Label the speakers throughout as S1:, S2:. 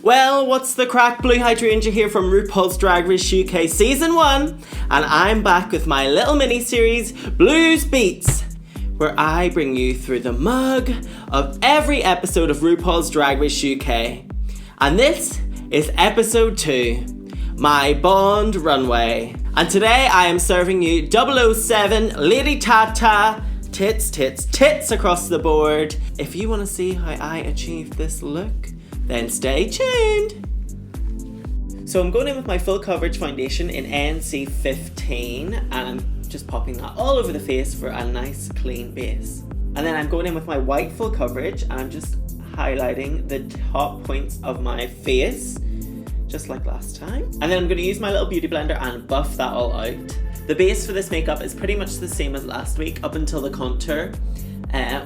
S1: Well, what's the crack? Blue Hydrangea here from RuPaul's Drag Race UK Season 1, and I'm back with my little mini-series, Blues Beats, where I bring you through the mug of every episode of RuPaul's Drag Race UK. And this is episode 2, My Bond Runway. And today I am serving you 007 Lady Tata, tits, tits, tits across the board. If you want to see how I achieved this look, then stay tuned. So I'm going in with my full coverage foundation in NC15, and I'm just popping that all over the face for a nice clean base. And then I'm going in with my white full coverage, and I'm just highlighting the top points of my face, just like last time. And then I'm going to use my little beauty blender and buff that all out. The base for this makeup is pretty much the same as last week, up until the contour.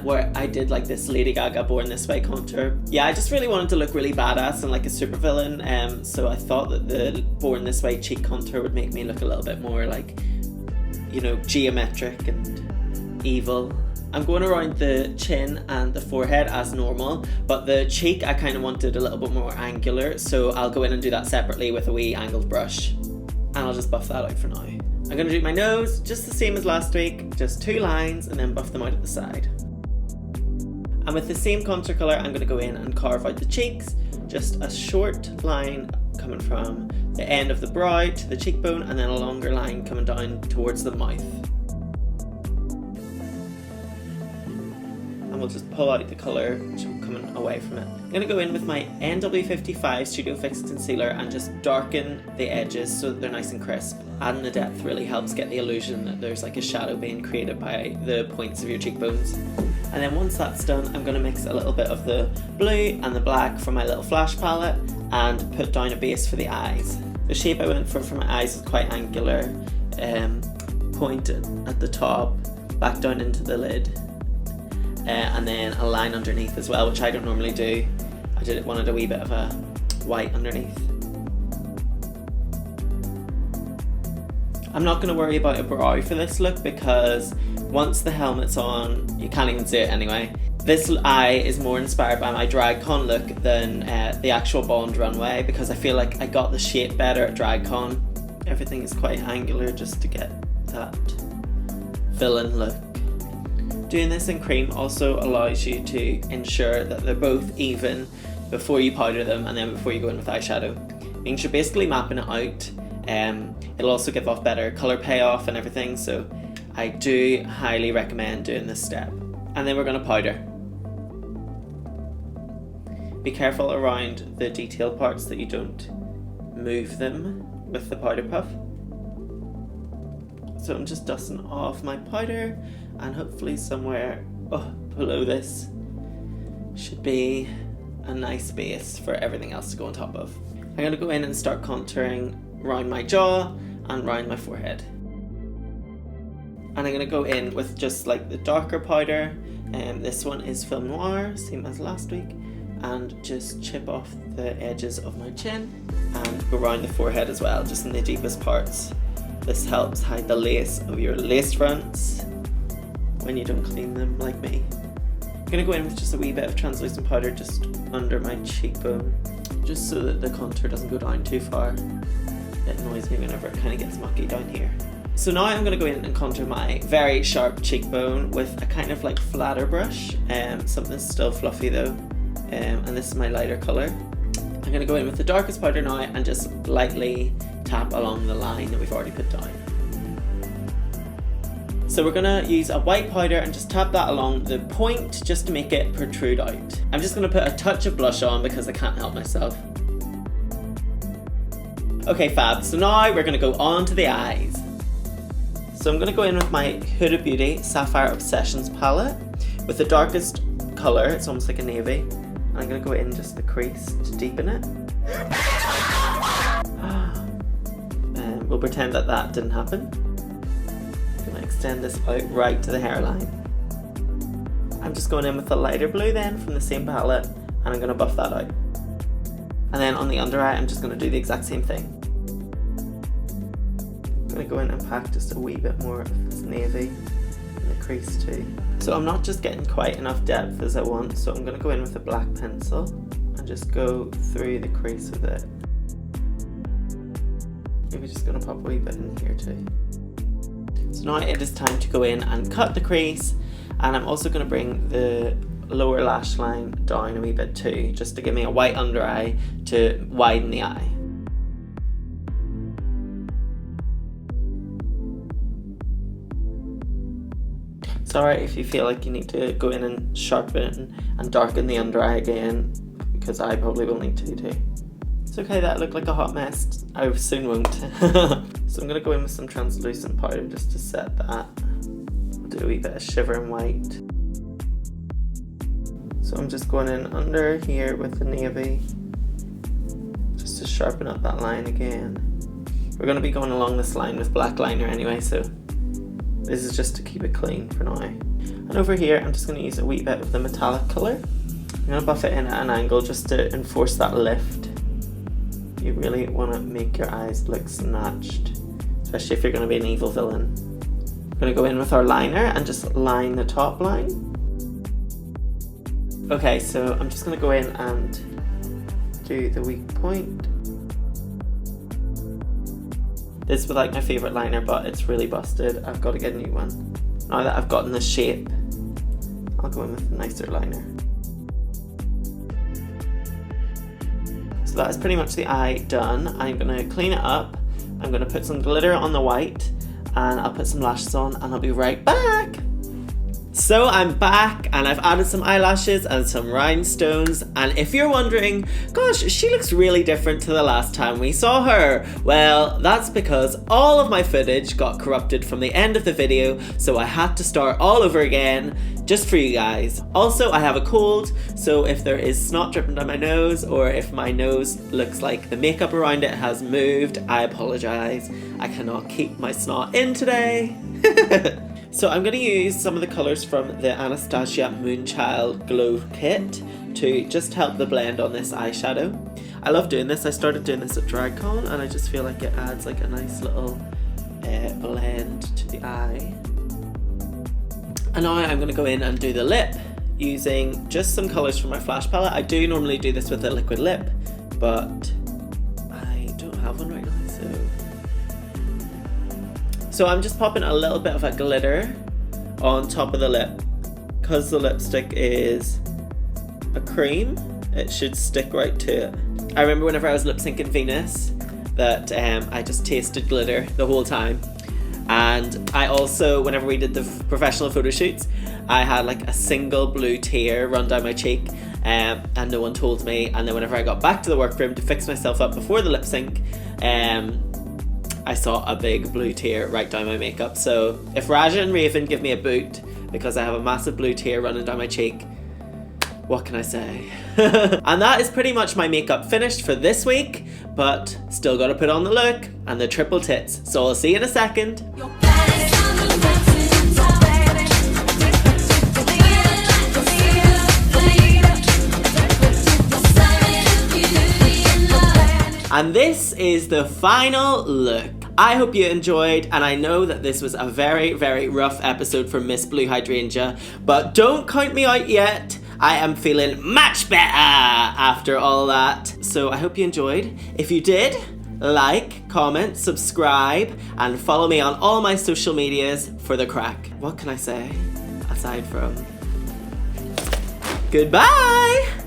S1: Where I did like this Lady Gaga Born This Way contour. Yeah, I just really wanted to look really badass and like a supervillain, so I thought that the Born This Way cheek contour would make me look a little bit more like, you know, geometric and evil. I'm going around the chin and the forehead as normal, but the cheek I kind of wanted a little bit more angular, so I'll go in and do that separately with a wee angled brush. And I'll just buff that out for now. I'm going to do my nose just the same as last week, just 2 lines and then buff them out at the side. And with the same contour colour, I'm going to go in and carve out the cheeks, just a short line coming from the end of the brow to the cheekbone, and then a longer line coming down towards the mouth. And we'll just pull out the colour coming away from it. I'm going to go in with my NW55 Studio Fix Concealer and just darken the edges so that they're nice and crisp. Adding the depth really helps get the illusion that there's like a shadow being created by the points of your cheekbones. And then once that's done, I'm going to mix a little bit of the blue and the black from my little flash palette and put down a base for the eyes. The shape I went for my eyes is quite angular, pointed at the top, back down into the lid, and then a line underneath as well, which I don't normally do. I wanted a wee bit of a white underneath. I'm not going to worry about a brow for this look because once the helmet's on, you can't even see it anyway. This eye is more inspired by my DragCon look than the actual Bond runway, because I feel like I got the shape better at DragCon. Everything is quite angular just to get that villain look. Doing this in cream also allows you to ensure that they're both even before you powder them and then before you go in with eyeshadow. Means you're basically mapping it out. It'll also give off better colour payoff and everything, so I do highly recommend doing this step. And then we're going to powder. Be careful around the detail parts that you don't move them with the powder puff. So I'm just dusting off my powder, and hopefully somewhere below this should be a nice base for everything else to go on top of. I'm going to go in and start contouring around my jaw and around my forehead. And I'm going to go in with just like the darker powder, and this one is Film Noir, same as last week, and just chip off the edges of my chin and go around the forehead as well, just in the deepest parts. This helps hide the lace of your lace fronts when you don't clean them like me. I'm going to go in with just a wee bit of translucent powder just under my cheekbone, just so that the contour doesn't go down too far. It annoys me whenever it kind of gets mucky down here. So now I'm going to go in and contour my very sharp cheekbone with a kind of like flatter brush, something still fluffy though, and this is my lighter colour. I'm going to go in with the darkest powder now and just lightly tap along the line that we've already put down. So we're going to use a white powder and just tap that along the point just to make it protrude out. I'm just going to put a touch of blush on because I can't help myself. Okay, fab. So now we're going to go on to the eyes. So I'm going to go in with my Huda Beauty Sapphire Obsessions palette with the darkest colour, it's almost like a navy. And I'm going to go in just the crease to deepen it. We'll pretend that that didn't happen. I'm going to extend this out right to the hairline. I'm just going in with the lighter blue then from the same palette, and I'm going to buff that out. And then on the under eye, I'm just going to do the exact same thing. I'm going to go in and pack just a wee bit more of this navy in the crease too. So I'm not just getting quite enough depth as I want, so I'm going to go in with a black pencil and just go through the crease with it. Maybe just gonna pop a wee bit in here too. So now it is time to go in and cut the crease, and I'm also gonna bring the lower lash line down a wee bit too, just to give me a white under eye to widen the eye. It's alright if you feel like you need to go in and sharpen and darken the under eye again, because I probably will need to too. It's okay, that looked like a hot mess. I soon won't. So I'm going to go in with some translucent powder just to set that. I'll do a wee bit of shiver and white. So I'm just going in under here with the navy, just to sharpen up that line again. We're going to be going along this line with black liner anyway, so this is just to keep it clean for now. And over here, I'm just going to use a wee bit of the metallic colour. I'm going to buff it in at an angle just to enforce that lift. You really want to make your eyes look snatched, especially if you're going to be an evil villain. I'm going to go in with our liner and just line the top line. Okay, so I'm just going to go in and do the weak point. This was like my favourite liner, but it's really busted. I've got to get a new one. Now that I've gotten the shape, I'll go in with a nicer liner. So that is pretty much the eye done. I'm going to clean it up. I'm going to put some glitter on the white, and I'll put some lashes on, and I'll be right back. So I'm back, and I've added some eyelashes and some rhinestones, and if you're wondering, gosh, she looks really different to the last time we saw her. Well, that's because all of my footage got corrupted from the end of the video, so I had to start all over again, just for you guys. Also, I have a cold, so if there is snot dripping down my nose, or if my nose looks like the makeup around it has moved, I apologise. I cannot keep my snot in today. So I'm going to use some of the colours from the Anastasia Moonchild Glow Kit to just help the blend on this eyeshadow. I love doing this. I started doing this at DragCon, and I just feel like it adds like a nice little blend to the eye. And now I'm going to go in and do the lip using just some colours from my Flash palette. I do normally do this with a liquid lip, but I don't have one right now, so I'm just popping a little bit of a glitter on top of the lip. Because the lipstick is a cream, it should stick right to it. I remember whenever I was lip syncing Venus that I just tasted glitter the whole time. And I also, whenever we did the professional photo shoots, I had like a single blue tear run down my cheek, and no one told me. And then whenever I got back to the workroom to fix myself up before the lip sync, I saw a big blue tear right down my makeup. So if Raja and Raven give me a boot because I have a massive blue tear running down my cheek, what can I say? And that is pretty much my makeup finished for this week, but still gotta put on the look and the triple tits. So I'll see you in a second. And this is the final look. I hope you enjoyed, and I know that this was a very, very rough episode for Miss Blue Hydrangea, but don't count me out yet. I am feeling much better after all that. So I hope you enjoyed. If you did, like, comment, subscribe, and follow me on all my social medias for the crack. What can I say aside from goodbye?